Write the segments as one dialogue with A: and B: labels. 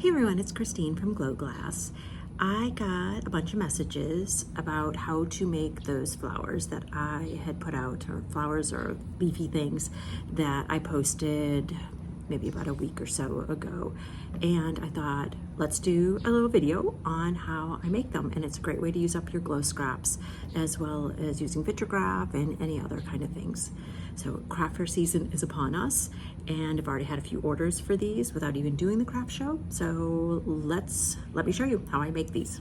A: Hey everyone, it's Christine from Glow Glass. I got a bunch of messages about how to make those flowers that I had put out, or flowers or leafy things that I posted maybe about a week or so ago. And I thought, let's do a little video on how I make them. And it's a great way to use up your glow scraps, as well as using Vitrograph and any other kind of things. So craft fair season is upon us, and I've already had a few orders for these without even doing the craft show. So let me show you how I make these.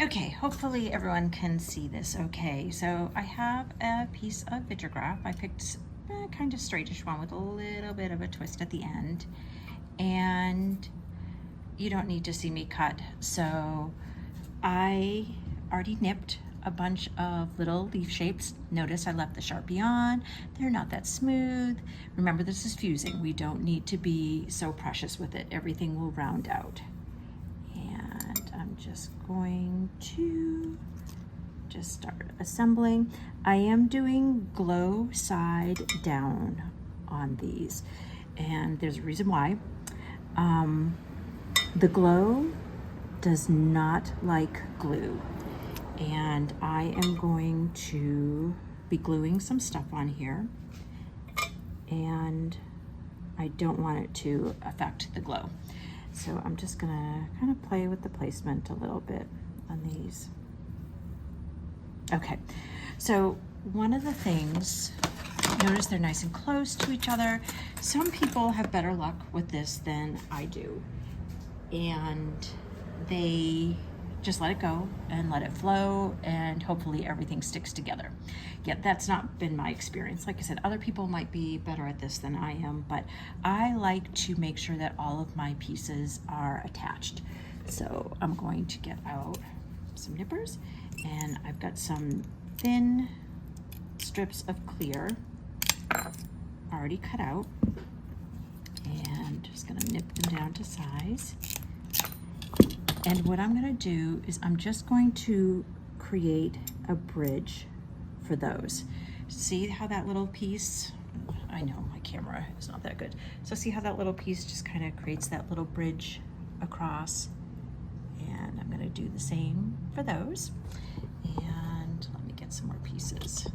B: Okay, hopefully everyone can see this okay. So I have a piece of Vitrograph. I picked a kind of straightish one with a little bit of a twist at the end. And you don't need to see me cut. So I already nipped a bunch of little leaf shapes. Notice I left the Sharpie on. They're not that smooth. Remember, this is fusing. We don't need to be so precious with it. Everything will round out. And I'm just going to start assembling. I am doing glow side down on these, and there's a reason why. The glow does not like glue, and I am going to be gluing some stuff on here, and I don't want it to affect the glow. So I'm just gonna kind of play with the placement a little bit on these. Okay, so one of the things, notice they're nice and close to each other. Some people have better luck with this than I do, and they just let it go and let it flow, and hopefully everything sticks together. Yet that's not been my experience. Like I said, other people might be better at this than I am, but I like to make sure that all of my pieces are attached. So I'm going to get out some nippers, and I've got some thin strips of clear already cut out, and just gonna nip them down to size. And what I'm gonna do is I'm just going to create a bridge for those. See how that little piece, I know my camera is not that good. So see how that little piece just kind of creates that little bridge across. And I'm gonna do the same for those. And let me get some more pieces.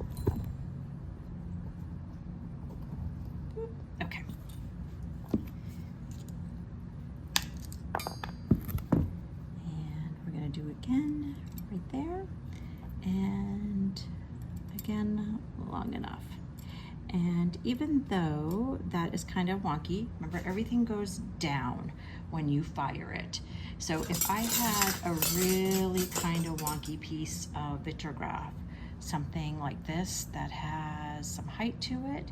B: Okay. And we're gonna do again right there. And again, long enough. And even though that is kind of wonky, remember everything goes down when you fire it. So if I had a really kind of wonky piece of Vitrograph, something like this that has some height to it,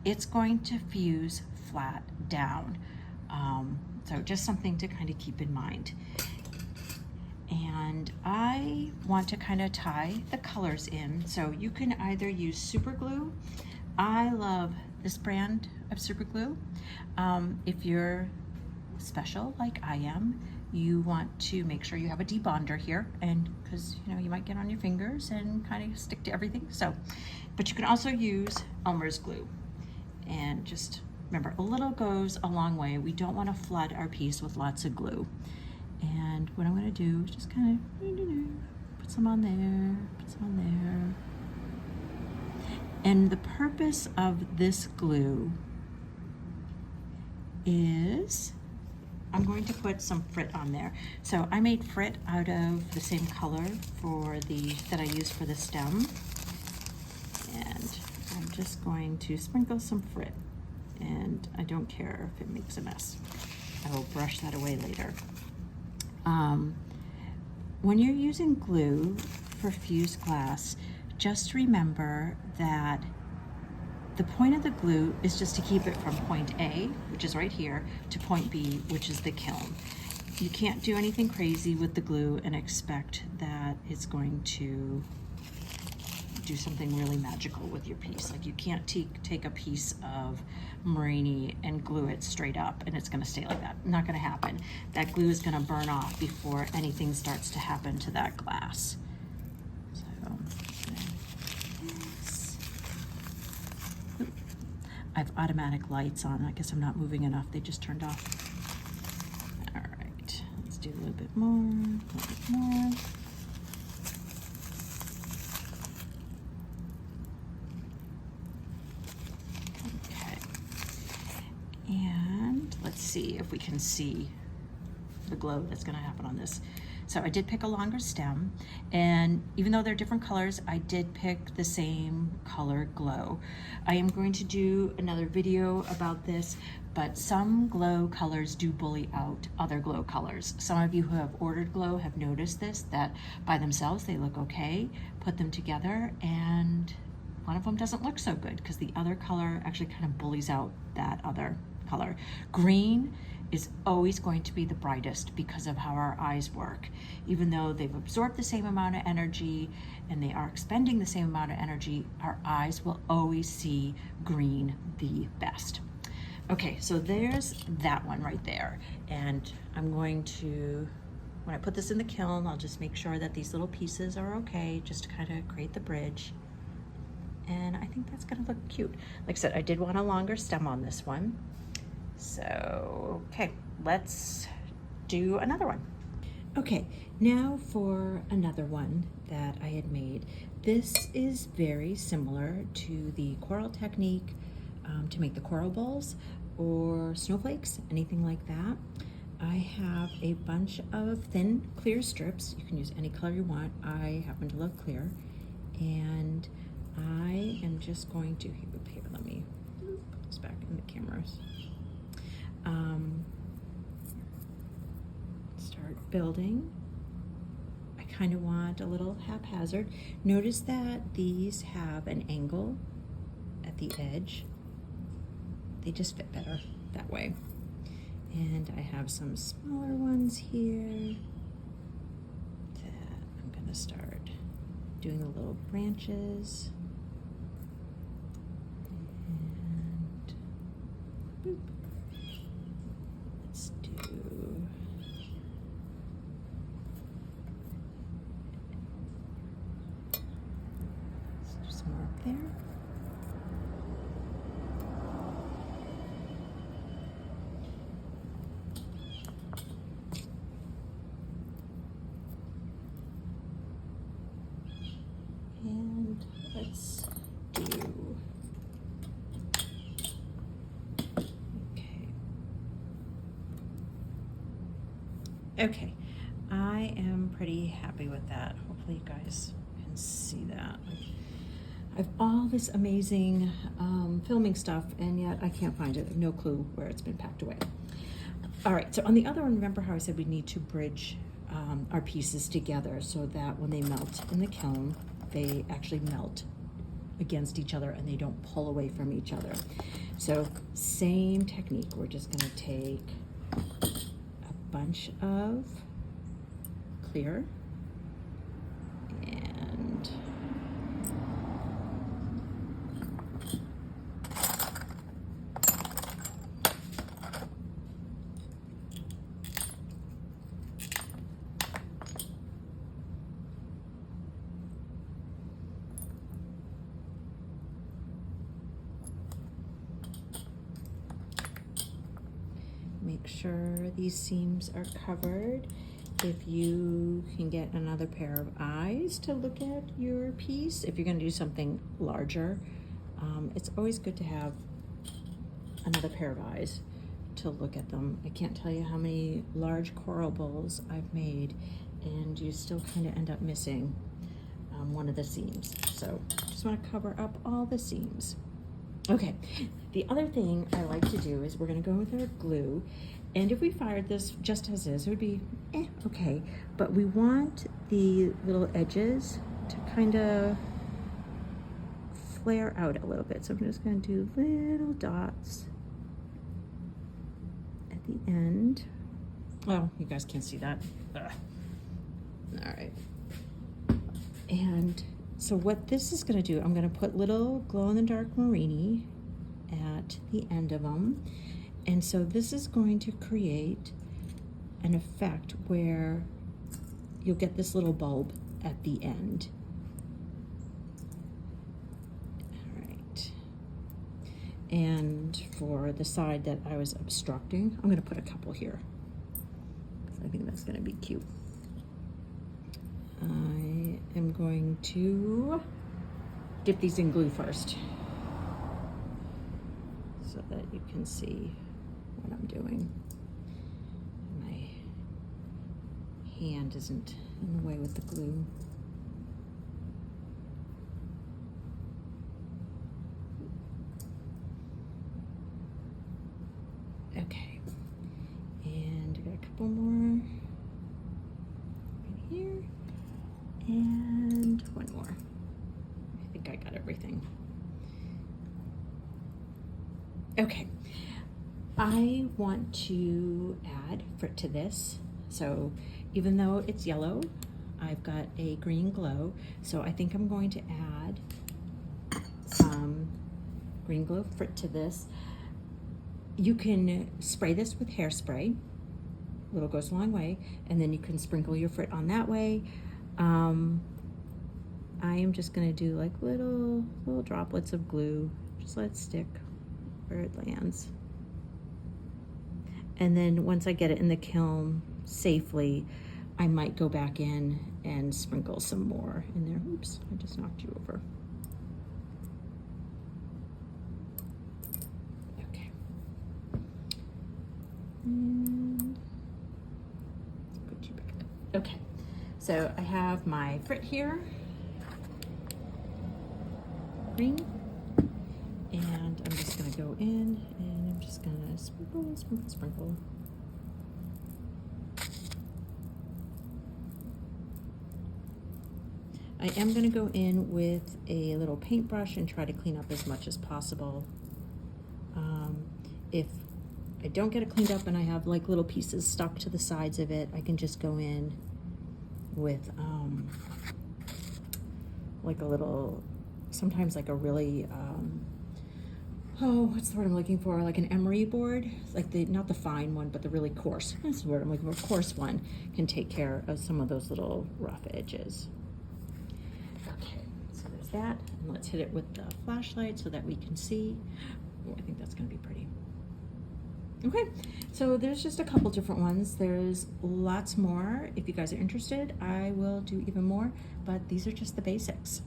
B: it's going to fuse flat down. So just something to kind of keep in mind. And I want to kind of tie the colors in. So you can either use super glue. I love this brand of super glue. If you're special like I am, you want to make sure you have a debonder here, and because you might get on your fingers and kind of stick to everything. So, but you can also use Elmer's glue, and just remember, a little goes a long way. We don't want to flood our piece with lots of glue. And what I'm going to do is just kind of put some on there, put some on there. And the purpose of this glue is I'm going to put some frit on there. So I made frit out of the same color that I used for the stem. And I'm just going to sprinkle some frit. And I don't care if it makes a mess. I will brush that away later. When you're using glue for fused glass, just remember that the point of the glue is just to keep it from point A, which is right here, to point B, which is the kiln. You can't do anything crazy with the glue and expect that it's going to do something really magical with your piece. Like you can't take a piece of Morini and glue it straight up and it's gonna stay like that. Not gonna happen. That glue is gonna burn off before anything starts to happen to that glass. So, I have automatic lights on. I guess I'm not moving enough. They just turned off. do a little bit more, a little bit more. Okay. And let's see if we can see the glow that's going to happen on this. So I did pick a longer stem, and even though they're different colors, I did pick the same color glow. I am going to do another video about this, but some glow colors do bully out other glow colors. Some of you who have ordered glow have noticed this, that by themselves they look okay. Put them together and one of them doesn't look so good because the other color actually kind of bullies out that other color. Green is always going to be the brightest because of how our eyes work. Even though they've absorbed the same amount of energy and they are expending the same amount of energy, our eyes will always see green the best. Okay, so there's that one right there. And I'm going to, when I put this in the kiln, I'll just make sure that these little pieces are okay, just to kind of create the bridge. And I think that's gonna look cute. Like I said, I did want a longer stem on this one. So, okay, let's do another one. Okay, now for another one that I had made. This is very similar to the coral technique to make the coral balls or snowflakes, anything like that. I have a bunch of thin clear strips. You can use any color you want. I happen to love clear. And I am just going to, here, let me put this back in the cameras. Start building. I kind of want a little haphazard. Notice that these have an angle at the edge. They just fit better that way. And I have some smaller ones here that I'm gonna start doing the little branches. And boop. Let's do some more up there. And let's do, okay, I am pretty happy with that. Hopefully you guys can see that. I have all this amazing filming stuff, and yet I can't find it. I have no clue where it's been packed away. All right, so on the other one, remember how I said we need to bridge our pieces together so that when they melt in the kiln, they actually melt against each other and they don't pull away from each other. So same technique. We're just gonna take a bunch of clear and make sure these seams are covered. If you can get another pair of eyes to look at your piece, if you're going to do something larger, it's always good to have another pair of eyes to look at them. I can't tell you how many large coral bowls I've made, and you still kind of end up missing one of the seams. So just want to cover up all the seams. Okay, the other thing I like to do is we're gonna go with our glue, and if we fired this just as is, it would be okay, but we want the little edges to kind of flare out a little bit. So I'm just gonna do little dots at the end. Oh, you guys can't see that. Ugh. All right. And so what this is gonna do, I'm gonna put little glow-in-the-dark marini at the end of them. And so this is going to create an effect where you'll get this little bulb at the end. All right. And for the side that I was obstructing, I'm gonna put a couple here.
A: I think that's gonna be cute. I am going to dip these in glue first so that you can see what I'm doing. My hand isn't in the way with the glue. Okay, and I got a couple more right here, and one more. I think I got everything. Okay, I want to add frit to this. So even though it's yellow, I've got a green glow. So I think I'm going to add some green glow frit to this. You can spray this with hairspray. Little goes a long way. And then you can sprinkle your frit on that way. I am just gonna do like little droplets of glue. Just let it stick where it lands. And then once I get it in the kiln safely, I might go back in and sprinkle some more in there. Oops, I just knocked you over. Okay. And let's put you back. Okay, so I have my frit here, green, and I'm just gonna go in and I'm just gonna sprinkle, sprinkle, sprinkle. I am gonna go in with a little paintbrush and try to clean up as much as possible. If I don't get it cleaned up and I have like little pieces stuck to the sides of it, I can just go in with like a little, sometimes like a really, oh, what's the word I'm looking for? Like an emery board, like the, not the fine one, but the really coarse, that's the word I'm looking for, coarse one can take care of some of those little rough edges. Okay, so there's that. And let's hit it with the flashlight so that we can see. Oh, I think that's gonna be pretty. Okay, so there's just a couple different ones. There's lots more. If you guys are interested, I will do even more, but these are just the basics.